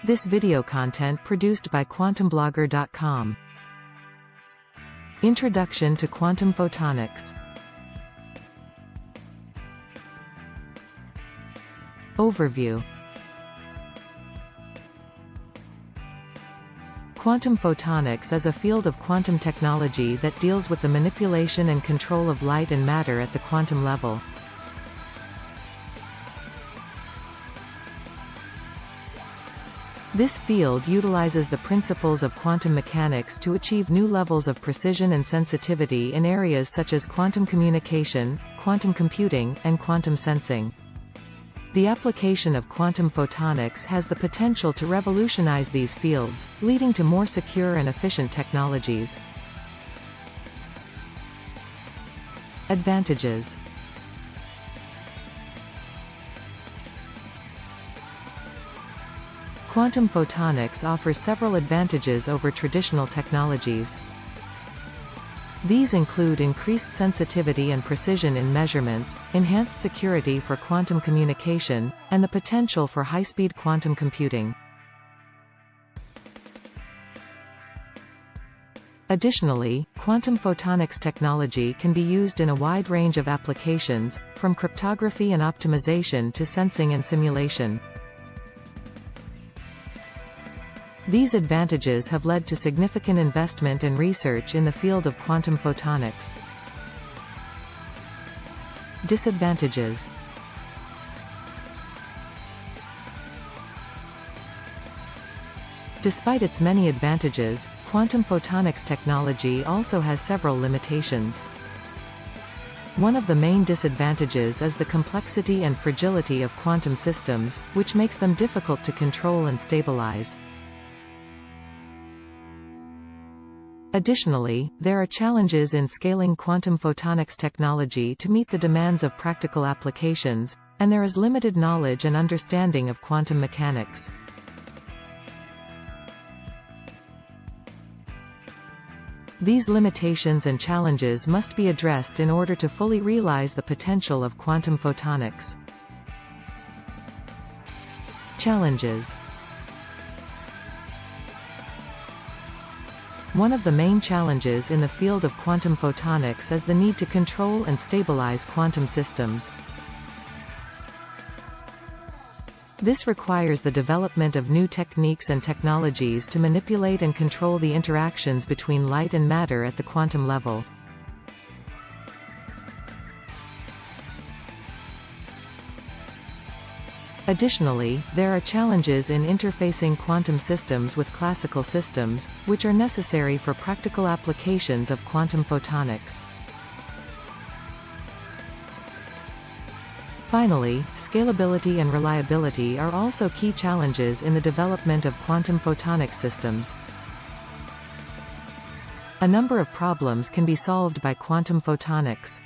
This video content produced by quantumblogger.com. Introduction to Quantum Photonics. Overview. Quantum photonics is a field of quantum technology that deals with the manipulation and control of light and matter at the quantum level. This field utilizes the principles of quantum mechanics to achieve new levels of precision and sensitivity in areas such as quantum communication, quantum computing, and quantum sensing. The application of quantum photonics has the potential to revolutionize these fields, leading to more secure and efficient technologies. Advantages. Quantum photonics offers several advantages over traditional technologies. These include increased sensitivity and precision in measurements, enhanced security for quantum communication, and the potential for high-speed quantum computing. Additionally, quantum photonics technology can be used in a wide range of applications, from cryptography and optimization to sensing and simulation. These advantages have led to significant investment and research in the field of quantum photonics. Disadvantages. Despite its many advantages, quantum photonics technology also has several limitations. One of the main disadvantages is the complexity and fragility of quantum systems, which makes them difficult to control and stabilize. Additionally, there are challenges in scaling quantum photonics technology to meet the demands of practical applications, and there is limited knowledge and understanding of quantum mechanics. These limitations and challenges must be addressed in order to fully realize the potential of quantum photonics. Challenges. One of the main challenges in the field of quantum photonics is the need to control and stabilize quantum systems. This requires the development of new techniques and technologies to manipulate and control the interactions between light and matter at the quantum level. Additionally, there are challenges in interfacing quantum systems with classical systems, which are necessary for practical applications of quantum photonics. Finally, scalability and reliability are also key challenges in the development of quantum photonics systems. A number of problems can be solved by quantum photonics.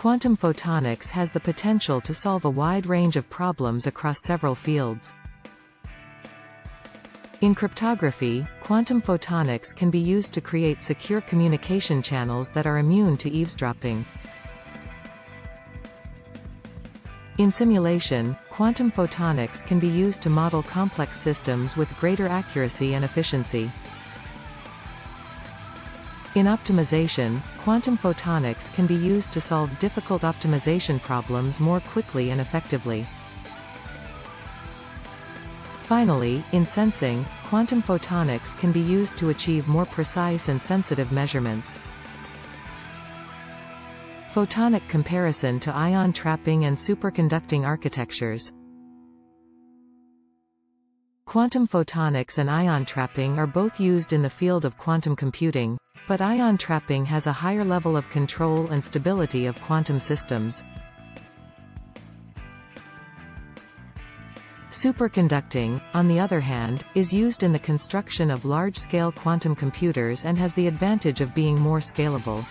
Quantum photonics has the potential to solve a wide range of problems across several fields. In cryptography, quantum photonics can be used to create secure communication channels that are immune to eavesdropping. In simulation, quantum photonics can be used to model complex systems with greater accuracy and efficiency. In optimization, quantum photonics can be used to solve difficult optimization problems more quickly and effectively. Finally, in sensing, quantum photonics can be used to achieve more precise and sensitive measurements. Photonic comparison to ion trapping and superconducting architectures. Quantum photonics and ion trapping are both used in the field of quantum computing, but ion trapping has a higher level of control and stability of quantum systems. Superconducting, on the other hand, is used in the construction of large-scale quantum computers and has the advantage of being more scalable.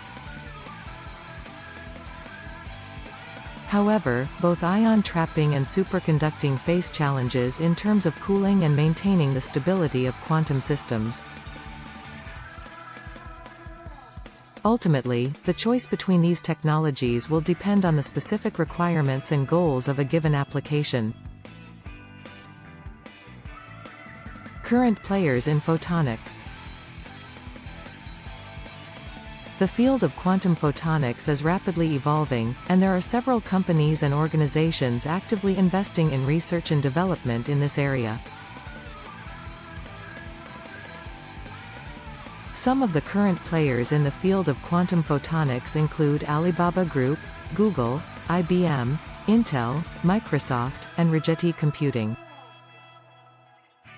However, both ion trapping and superconducting face challenges in terms of cooling and maintaining the stability of quantum systems. Ultimately, the choice between these technologies will depend on the specific requirements and goals of a given application. Current players in photonics. The field of quantum photonics is rapidly evolving, and there are several companies and organizations actively investing in research and development in this area. Some of the current players in the field of quantum photonics include Alibaba Group, Google, IBM, Intel, Microsoft, and Rigetti Computing.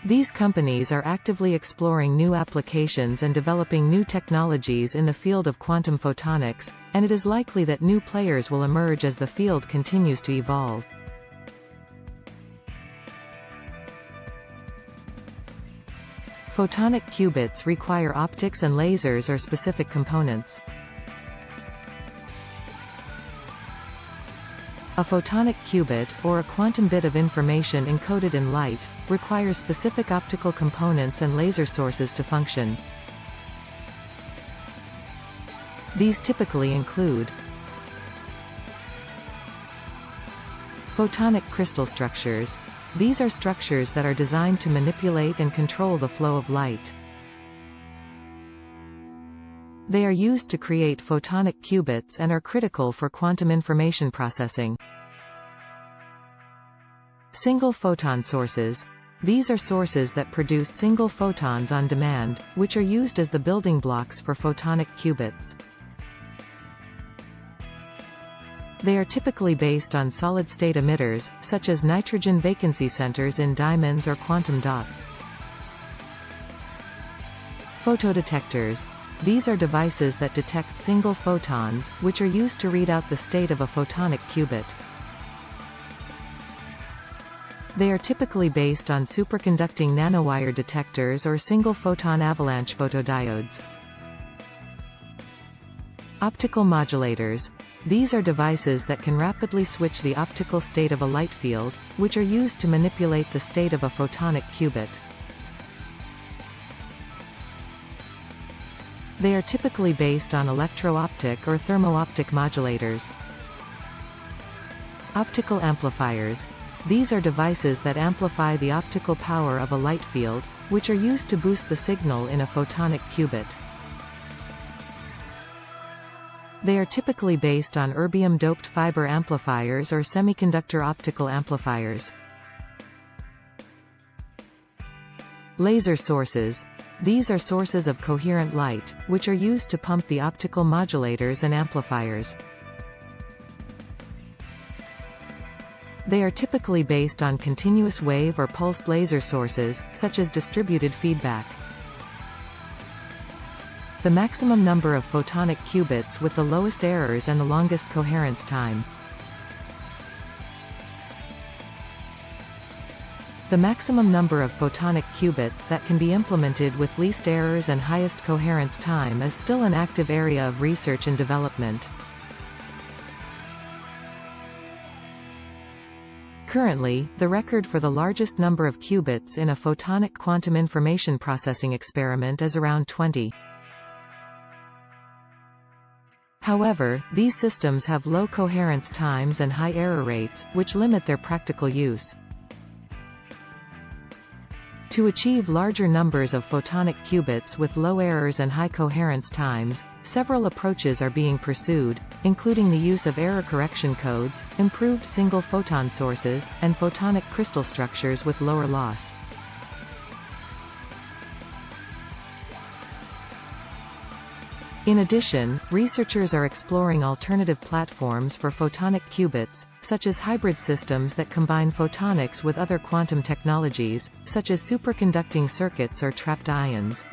These companies are actively exploring new applications and developing new technologies in the field of quantum photonics, and it is likely that new players will emerge as the field continues to evolve. Photonic qubits require optics and lasers or specific components. A photonic qubit, or a quantum bit of information encoded in light, requires specific optical components and laser sources to function. These typically include photonic crystal structures. These are structures that are designed to manipulate and control the flow of light. They are used to create photonic qubits and are critical for quantum information processing. Single photon sources. These are sources that produce single photons on demand, which are used as the building blocks for photonic qubits. They are typically based on solid-state emitters, such as nitrogen vacancy centers in diamonds or quantum dots. Photodetectors. These are devices that detect single photons, which are used to read out the state of a photonic qubit. They are typically based on superconducting nanowire detectors or single-photon avalanche photodiodes. Optical modulators. These are devices that can rapidly switch the optical state of a light field, which are used to manipulate the state of a photonic qubit. They are typically based on electro-optic or thermo-optic modulators. Optical amplifiers. These are devices that amplify the optical power of a light field, which are used to boost the signal in a photonic qubit. They are typically based on erbium-doped fiber amplifiers or semiconductor optical amplifiers. Laser sources. These are sources of coherent light, which are used to pump the optical modulators and amplifiers. They are typically based on continuous wave or pulsed laser sources, such as distributed feedback. The maximum number of photonic qubits with the lowest errors and the longest coherence time. The maximum number of photonic qubits that can be implemented with least errors and highest coherence time is still an active area of research and development. Currently, the record for the largest number of qubits in a photonic quantum information processing experiment is around 20. However, these systems have low coherence times and high error rates, which limit their practical use. To achieve larger numbers of photonic qubits with low errors and high coherence times, several approaches are being pursued, including the use of error correction codes, improved single photon sources, and photonic crystal structures with lower loss. In addition, researchers are exploring alternative platforms for photonic qubits, such as hybrid systems that combine photonics with other quantum technologies, such as superconducting circuits or trapped ions.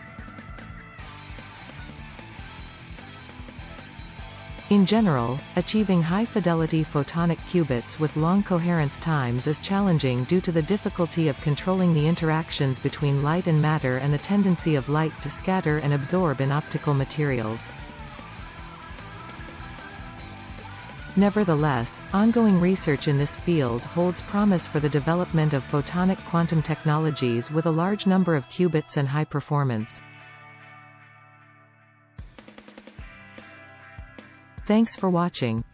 In general, achieving high-fidelity photonic qubits with long coherence times is challenging due to the difficulty of controlling the interactions between light and matter and the tendency of light to scatter and absorb in optical materials. Nevertheless, ongoing research in this field holds promise for the development of photonic quantum technologies with a large number of qubits and high performance. Thanks for watching.